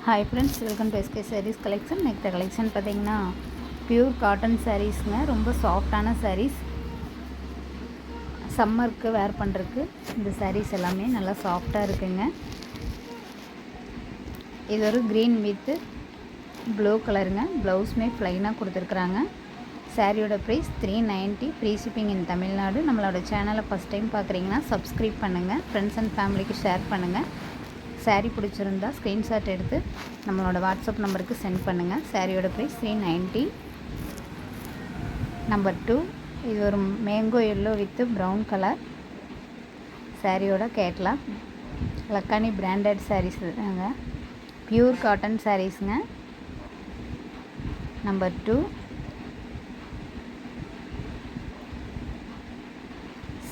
Hi friends, welcome to SK sarees collection. Next collection பார்த்தீங்கன்னா pure cotton சாரீஸுங்க. ரொம்ப சாஃப்டான சாரீஸ், சம்மருக்கு வேர் பண்ணுறதுக்கு இந்த சாரீஸ் எல்லாமே நல்லா சாஃப்டாக இருக்குங்க. இது ஒரு க்ரீன் வித் ப்ளூ கலருங்க. ப்ளவுஸுமே ப்ளைனாக கொடுத்துருக்குறாங்க. சாரியோட price 390, free shipping in Tamil Nadu. நம்மளோட சேனலை ஃபஸ்ட் டைம் பார்க்குறீங்கன்னா சப்ஸ்கிரைப் பண்ணுங்கள், ஃப்ரெண்ட்ஸ் அண்ட் ஃபேமிலிக்கு ஷேர் பண்ணுங்கள். சாரீ பிடிச்சிருந்தா ஸ்க்ரீன்ஷாட் எடுத்து நம்மளோட வாட்ஸ்அப் நம்பருக்கு சென்ட் பண்ணுங்கள். சாரியோட ப்ரைஸ் 390. நம்பர் 2, இது ஒரு mango yellow with brown colour. சாரியோட கேட்லாக். லக்கானி பிராண்டட் சாரீஸ்ங்க, பியூர் காட்டன் சாரீஸுங்க. நம்பர் 2,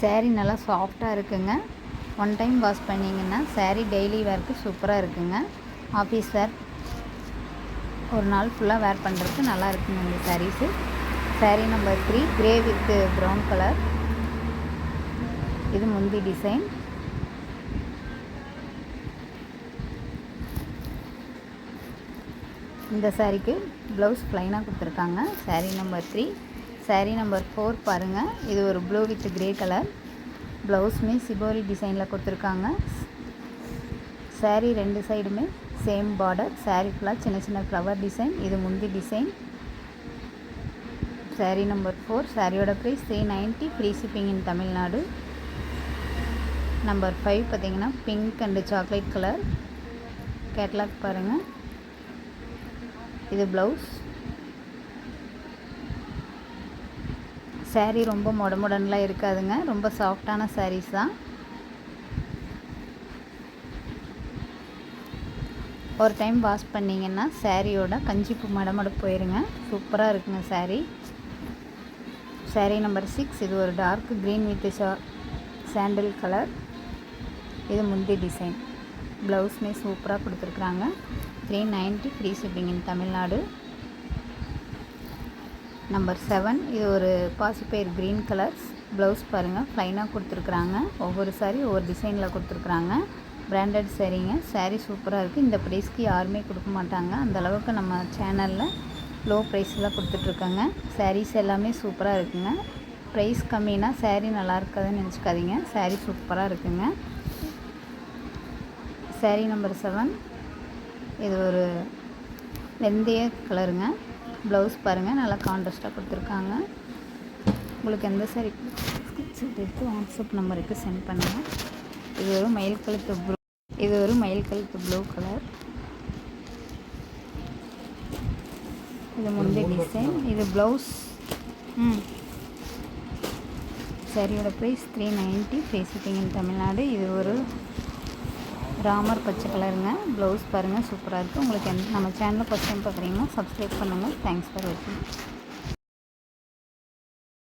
சாரீ நல்லா சாஃப்டாக இருக்குங்க. ஒன் டைம் வாஷ் பண்ணிங்கன்னா சாரீ டெய்லி வேர்க்கு சூப்பராக இருக்குங்க. ஆஃபீஸ் வேர் ஒரு நாள் ஃபுல்லாக வேர் பண்ணுறதுக்கு நல்லா இருக்குங்க இந்த sarees. Saree number 3, grey with brown colour. இது முந்தி டிசைன். இந்த சாரீக்கு ப்ளவுஸ் ப்ளைனாக கொடுத்துருக்காங்க. சாரீ நம்பர் 3. சாரீ நம்பர் 4 பாருங்கள். இது ஒரு ப்ளூ வித் கிரே கலர். ப்ளவுஸுமே சிபோரி டிசைனில் கொடுத்துருக்காங்க. சாரீ ரெண்டு சைடுமே சேம் பார்டர். சாரீ ஃபுல்லாக சின்ன சின்ன ஃப்ளவர் டிசைன். இது முந்தி டிசைன். சாரீ நம்பர் 4. சாரியோட price 390, free shipping in Tamil Nadu. Number 5 பார்த்திங்கன்னா pink and chocolate colour. Catalogue பாருங்கள். இது ப்ளவுஸ். சாரீ ரொம்ப மொடமுடன்லாம் இருக்காதுங்க. ரொம்ப சாஃப்டான சாரீஸ் தான். ஒரு டைம் வாஷ் பண்ணிங்கன்னா சாரியோட கஞ்சிப்பு மடமட போயிருங்க. சூப்பராக இருக்குங்க சாரீ. சாரீ நம்பர் 6. இது ஒரு dark green with sandal colour. இது முந்தி டிசைன். ப்ளவுஸ்மே சூப்பராக கொடுத்துருக்குறாங்க. 390, free shipping in Tamil Nadu. Number 7. இது ஒரு பாசிப்பயிர் க்ரீன் கலர்ஸ். ப்ளவுஸ் பாருங்கள், ப்ளைனாக கொடுத்துருக்குறாங்க. ஒவ்வொரு சாரீ ஒவ்வொரு டிசைனில் கொடுத்துருக்குறாங்க. பிராண்டட் சாரீங்க. சாரீ சூப்பராக இருக்குது. இந்த ப்ரைஸ்க்கு யாருமே கொடுக்க மாட்டாங்க. அந்தளவுக்கு நம்ம சேனலில் லோ ப்ரைஸில் கொடுத்துட்ருக்காங்க. சாரீஸ் எல்லாமே சூப்பராக இருக்குங்க. ப்ரைஸ் கம்மினா சாரீ நல்லா இருக்காதுன்னு நினச்சிக்காதீங்க. சாரீ சூப்பராக இருக்குங்க. சாரீ நம்பர் 7. இது ஒரு வெந்தய கலருங்க. ப்ளவுஸ் பாருங்கள், நல்லா கான்ட்ராஸ்ட்டாக கொடுத்துருக்காங்க. உங்களுக்கு எந்த சாரீ ஸ்கிரீன்ஷாட் எடுத்து வாட்ஸ்அப் நம்பருக்கு சென்ட் பண்ணுங்கள். இது ஒரு மயில் கழுத்து ப்ளூ கலர். இது முந்தி டிசைன். இது ப்ளவுஸ். சாரியோட price 390, free shipping in Tamil Nadu. இது ஒரு ராமர் பச்சை கலருங்க. ப்ளவுஸ் பாருங்கள், சூப்பராக இருக்குது. உங்களுக்கு நம்ம சேனலில் ஃபஸ்ட் டைம் பார்க்குறீங்கன்னா சப்ஸ்கிரைப் பண்ணுங்கள். தேங்க்ஸ் ஃபார் வாட்சிங்.